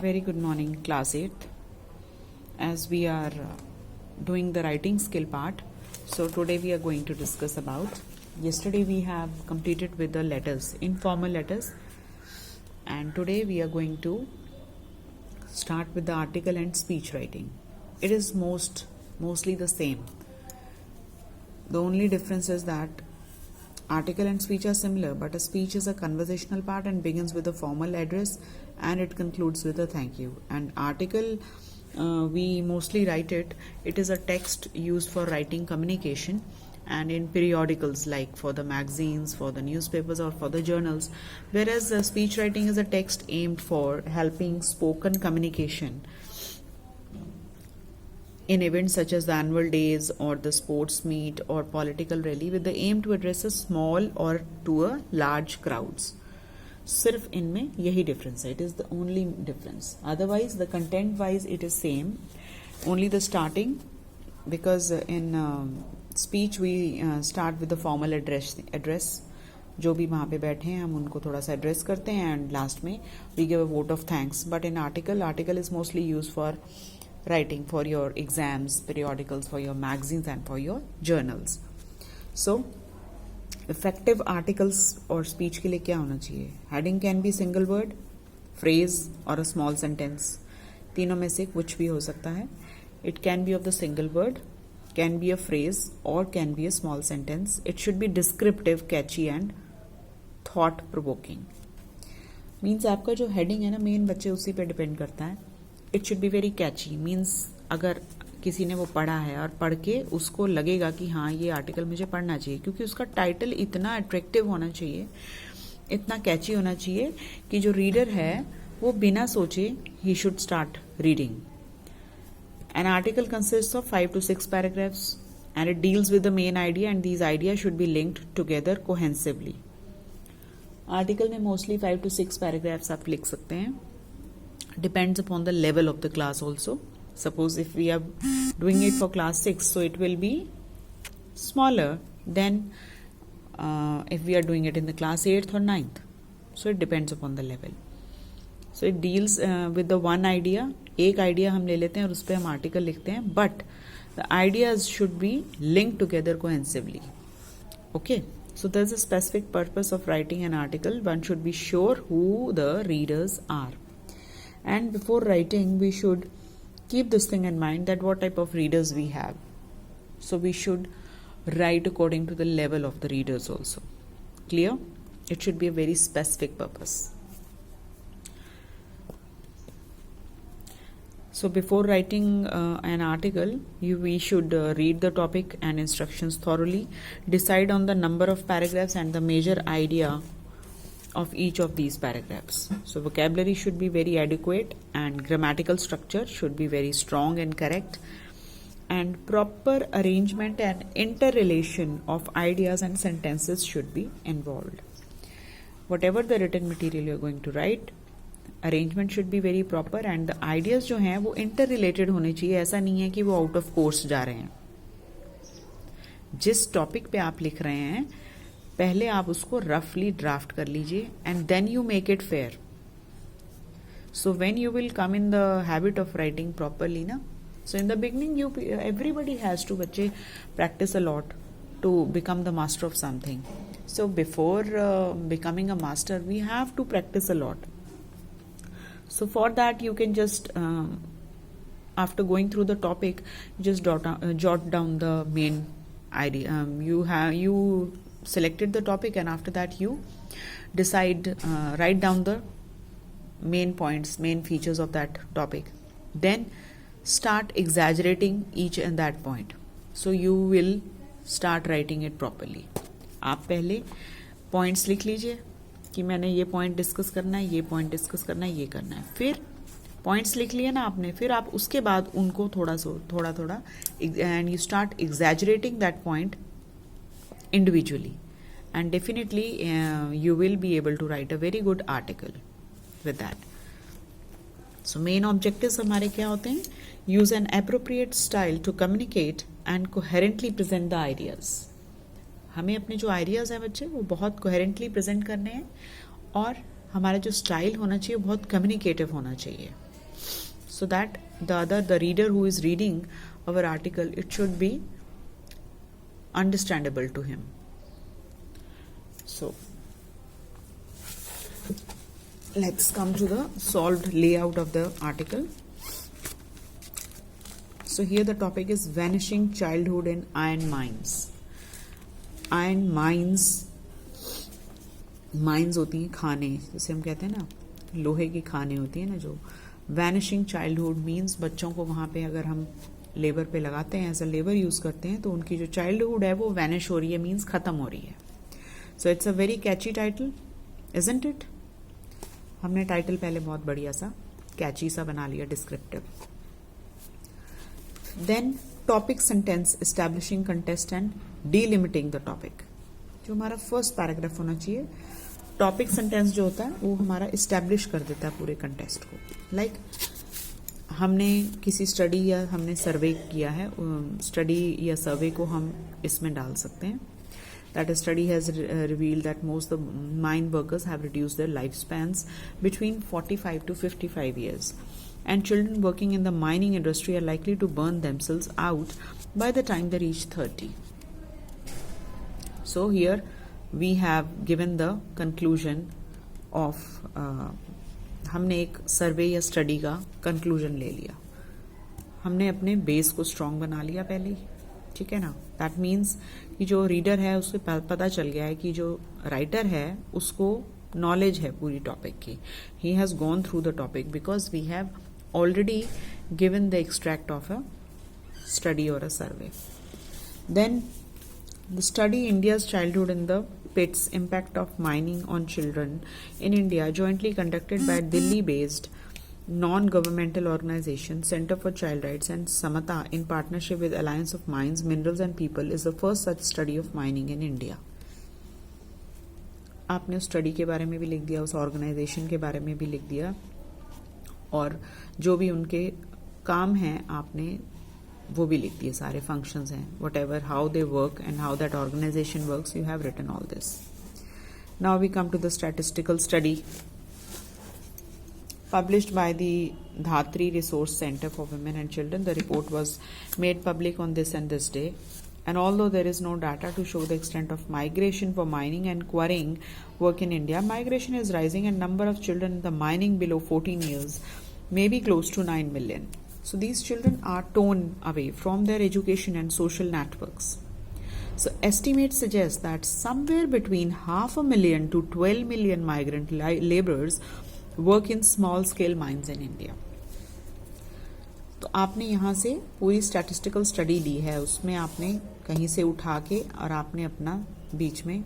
Very good morning, class 8th. As we are doing the writing skill part, so today we are going to discuss about. Yesterday we have completed with the letters, informal letters, and today we are going to start with the article and speech writing. It is mostly the same. The only difference is that article and speech are similar, but a speech is a conversational part and begins with a formal address and it concludes with a thank you. And article, we mostly write it. It is a text used for writing communication and in periodicals like for the magazines, for the newspapers or for the journals. Whereas speech writing is a text aimed for helping spoken communication in events such as the annual days or the sports meet or political rally with the aim to address a small or to a large crowds. सिर्फ इनमें यही difference है. It is the only difference. Otherwise the content wise it is same. Only the starting, because in speech we start with the formal address. जो भी वहाँ पे बैठे हैं हम उनको थोड़ा सा एड्रेस करते हैं and last में we give a vote of thanks. But in article is mostly used for writing for your exams, periodicals, for your magazines and for your journals. So effective articles और speech के लिए क्या होना चाहिए? Heading can be single word, phrase or a small sentence. तीनों में से कुछ भी हो सकता है. It can be of the single word, can be a phrase or can be a small sentence. It should be descriptive, catchy and thought provoking. Means आपका जो heading है ना मेन बच्चे उसी पे डिपेंड करता है. It should be very catchy. Means अगर किसी ने वो पढ़ा है और पढ़ के उसको लगेगा कि हाँ ये आर्टिकल मुझे पढ़ना चाहिए, क्योंकि उसका टाइटल इतना अट्रैक्टिव होना चाहिए, इतना कैची होना चाहिए कि जो रीडर है वो बिना सोचे ही should start reading. An article consist of 5 to 6 paragraphs and it deals with the main idea and these idea should be linked together cohesively. Article में मोस्टली 5 to 6 पैराग्राफ्स आप लिख सकते हैं. Depends upon the level of the class also. Suppose if we are doing it for class 6, so it will be smaller than if we are doing it in the class 8th or 9th. So it depends upon the level. So it deals with the one idea. एक idea हम ले लेते हैं और उस पर हम article लिखते हैं, but the ideas should be linked together cohesively. Okay. So there's a specific purpose of writing an article. One should be sure who the readers are. And before writing we should keep this thing in mind that what type of readers we have. So we should write according to the level of the readers also. Clear? It should be a very specific purpose. So before writing an article we should read the topic and instructions thoroughly, decide on the number of paragraphs and the major idea of each of these paragraphs. So vocabulary should be very adequate and grammatical structure should be very strong and correct, and proper arrangement and interrelation of ideas and sentences should be involved. Whatever the written material you are going to write, arrangement should be very proper and the ideas जो हैं वो interrelated होने चाहिए. ऐसा नहीं है कि वो out of course जा रहे हैं. जिस टॉपिक पे आप लिख रहे हैं पहले आप उसको रफली ड्राफ्ट कर लीजिए and then you make it fair. So when you will come in the habit of writing properly ना, so in the beginning you everybody has to बच्चे practise a lot to become the master of something. So before becoming a master we have to practise a lot. So for that you can just after going through the topic just jot down the main idea. You selected the topic and after that you decide, write down the main points, main features of that topic, then start exaggerating each and that point, so you will start writing it properly. आप पहले points लिख लीजिए कि मैंने ये point discuss करना है, ये point discuss करना है, ये करना है. फिर points लिख लिए ना आपने, फिर आप उसके बाद उनको थोड़ा and you start exaggerating that point individually, and definitely you will be able to write a very good article with that. So main objectives हमारे क्या होते हैं? Use an appropriate style to communicate and coherently present the ideas. हमें अपने जो ideas हैं बच्चे वो बहुत coherently present करने हैं और हमारा जो स्टाइल होना चाहिए बहुत कम्युनिकेटिव होना चाहिए, so that the reader who is reading our article, it should be understandable to him. So let's come to the solved layout of the article. So here the topic is vanishing childhood in iron mines. Iron mines, mines होती हैं खाने, जैसे हम कहते हैं ना लोहे की खाने होती है ना जो. वैनिशिंग चाइल्डहुड मीन्स बच्चों को वहाँ पे अगर हम लेबर पे लगाते हैं, एज अ लेबर यूज करते हैं, तो उनकी जो चाइल्डहुड है वो वैनिश हो रही है, मीन्स खत्म हो रही है. So it's a very catchy title, isn't it. हमने टाइटल पहले बहुत बढ़िया सा कैची सा बना लिया, descriptive. Then topic sentence establishing contest and delimiting the topic. जो हमारा फर्स्ट पैराग्राफ होना चाहिए, टॉपिक सेंटेंस जो होता है वो हमारा इस्टेब्लिश कर देता है पूरे कंटेस्ट को. लाइक हमने किसी स्टडी या हमने सर्वे किया है, स्टडी या सर्वे को हम इसमें डाल सकते हैं. That study has revealed that most the mine workers have reduced their life spans between 45 to 55 years, and children working in the mining industry are likely to burn themselves out by the time they reach 30. So here we have given the conclusion of हमने एक सर्वे या study का conclusion ले लिया, हमने अपने base को strong बना लिया पहले ही, ठीक है ना. दैट मीन्स कि जो रीडर है उसको पता चल गया है कि जो राइटर है उसको नॉलेज है पूरी टॉपिक की. He has gone through the topic because we have already given the extract of a study और a survey. Then the study India's childhood in the pits, impact of mining on children in India, jointly conducted by Delhi-based non-governmental organization Center for Child Rights and Samata in partnership with Alliance of Mines, Minerals and People, is the first such study of mining in India. आपने उस study के बारे में भी लिख दिया, उस organisation के बारे में भी लिख दिया, और जो भी उनके काम हैं आपने वो भी लिख दिए, सारे फंक्शंस हैं, whatever how they work and how that organization works, you have written all this. Now we come to the statistical study published by the Dhatri Resource Center for Women and Children. The report was made public on this and this day, and although there is no data to show the extent of migration for mining and quarrying work in India, migration is rising and number of children in the mining below 14 years may be close to 9 million. So these children are torn away from their education and social networks. So estimates suggest that somewhere between 500,000 to 12 million migrant laborers work in small scale mines in India. तो आपने यहाँ से पूरी statistical study ली है, उसमें आपने कहीं से उठा के और आपने अपना बीच में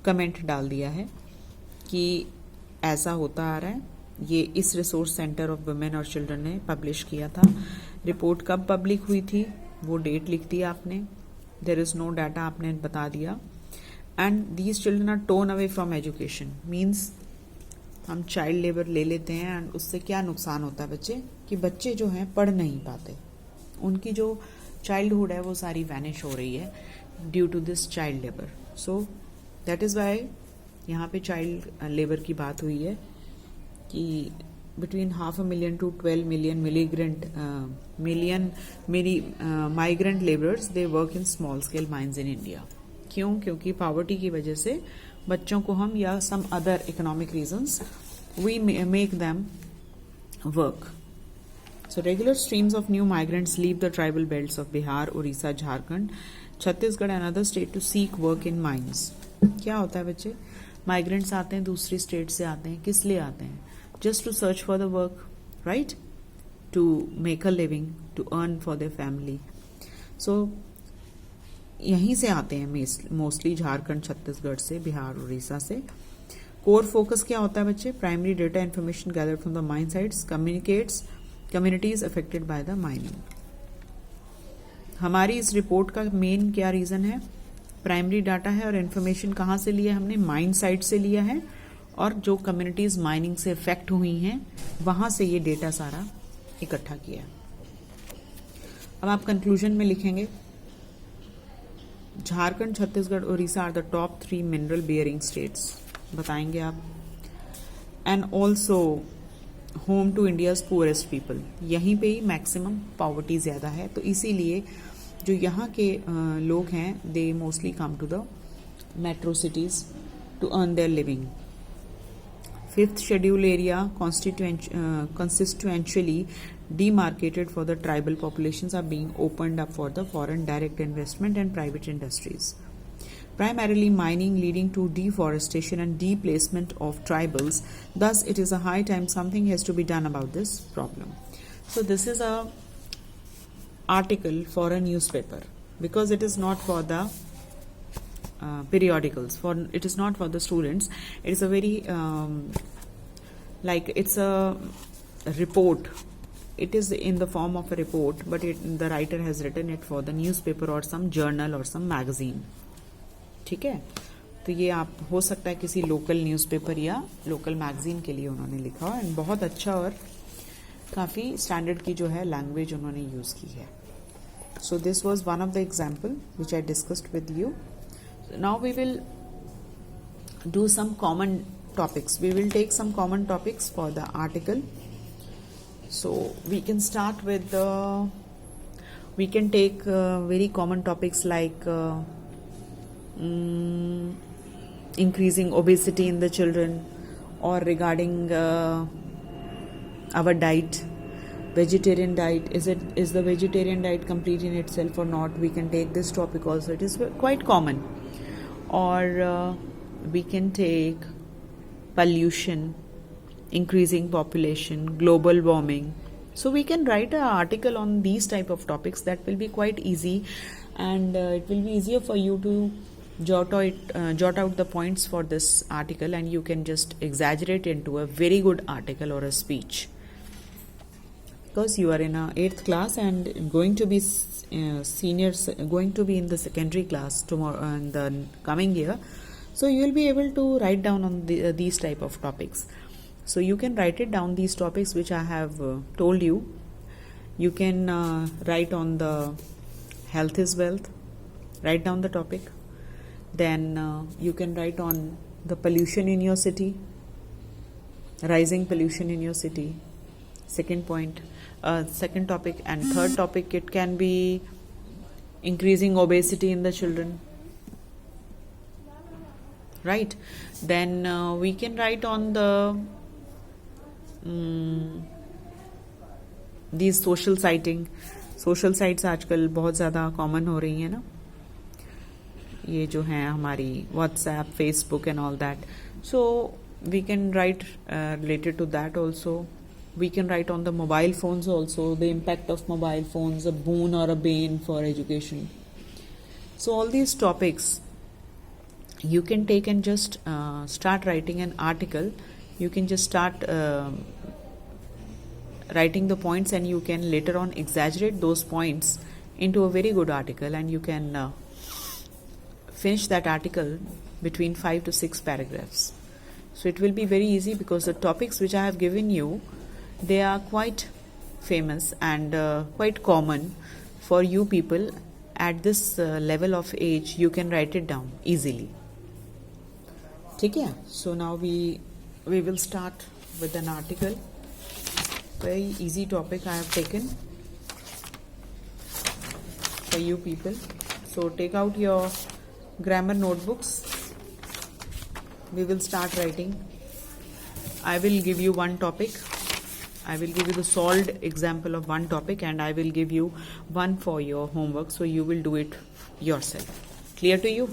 कमेंट डाल दिया है कि ऐसा होता आ रहा है. ये इस रिसोर्स सेंटर ऑफ वुमेन और चिल्ड्रन ने पब्लिश किया था. रिपोर्ट कब पब्लिक हुई थी वो डेट लिख दिया आपने. देयर इज नो डाटा आपने बता दिया. And these children are torn away from education, means हम चाइल्ड लेबर ले लेते हैं एंड उससे क्या नुकसान होता है बच्चे, कि बच्चे जो हैं पढ़ नहीं पाते, उनकी जो चाइल्डहुड है वो सारी वैनिश हो रही है due to this child labour. So that is why यहाँ पे चाइल्ड लेबर की बात हुई है कि between 500,000 to 12 million migrant laborers they work in small scale mines in India. क्यों? क्योंकि पॉवर्टी की वजह से बच्चों को हम या some other economic reasons we make them work. So regular streams of new migrants leave the tribal belts of Bihar, Orissa, Jharkhand, Chhattisgarh and other states to seek work in mines. क्या होता है बच्चे, migrants आते हैं दूसरी state से आते हैं, किस लिए आते हैं? Just to search for the work, right? To make a living, to earn for their family. So यहीं से आते हैं मोस्टली, झारखंड, छत्तीसगढ़ से, बिहार, उड़ीसा से. कोर फोकस क्या होता है बच्चे? Primary data information gathered from the mine sites communities affected by the mining. हमारी इस रिपोर्ट का मेन क्या रीजन है? प्राइमरी डाटा है, और इन्फॉर्मेशन कहाँ से लिया हमने? माइन साइट से लिया है, और जो कम्युनिटीज माइनिंग से इफेक्ट हुई हैं वहां से ये डेटा सारा इकट्ठा किया. अब आप कंक्लूजन में लिखेंगे, Jharkhand, Chhattisgarh, Orissa are the top 3 mineral bearing states. बताएंगे आप and also home to India's poorest people. यहीं पे ही मैक्सिमम पॉवर्टी ज़्यादा है, तो इसीलिए जो यहाँ के लोग हैं they mostly come to the metro cities to earn their living. Fifth schedule area constitutionally demarcated for the tribal populations are being opened up for the foreign direct investment and private industries. Primarily mining leading to deforestation and displacement of tribals. Thus, it is a high time something has to be done about this problem. So, this is a article for a newspaper because it is not for the periodicals. It is not for the students. It is a very like it's a report. It is in the form of a report, but the writer has written it for the newspaper or some journal or some magazine. ठीक है, तो ये आप हो सकता है किसी local newspaper या लोकल मैगजीन के लिए उन्होंने लिखा हो, एंड बहुत अच्छा और काफ़ी स्टैंडर्ड की जो है लैंग्वेज उन्होंने यूज़ की है. So this was one of the example which I discussed with you. Now we will do some common topics. We will take some common topics for the article. So we can start with we can take very common topics like increasing obesity in the children, or regarding our diet, vegetarian diet. Is the vegetarian diet complete in itself or not? We can take this topic also. It is quite common. Or we can take pollution, increasing population, global warming. So we can write an article on these type of topics. That will be quite easy, and it will be easier for you to jot out the points for this article, and you can just exaggerate into a very good article or a speech. Because you are in a 8th class and going to be seniors, going to be in the secondary class tomorrow in the coming year, so you will be able to write down on these type of topics. So you can write it down, these topics which I have told you. You can write on the health is wealth, write down the topic. Then you can write on the pollution in your city, rising pollution in your city. Second point, second topic, and third topic, it can be increasing obesity in the children, right? Then we can write on the these social siting. Social sites आजकल बहुत ज़्यादा common हो रही है ना, ये जो हैं हमारी WhatsApp, Facebook and all that. So we can write related to that also. We can write on the mobile phones also, the impact of mobile phones, a boon or a bane for education. So all these topics you can take and just start writing an article. You can just start writing the points, and you can later on exaggerate those points into a very good article, and you can finish that article between 5 to 6 paragraphs. So it will be very easy, because the topics which I have given you, they are quite famous and quite common for you people at this level of age. You can write it down easily. ठीक है? So now we will start with an article. Very easy topic I have taken for you people. So take out your grammar notebooks. We will start writing. I will give you one topic. I will give you the solved example of one topic, and I will give you one for your homework, so you will do it yourself. Clear to you?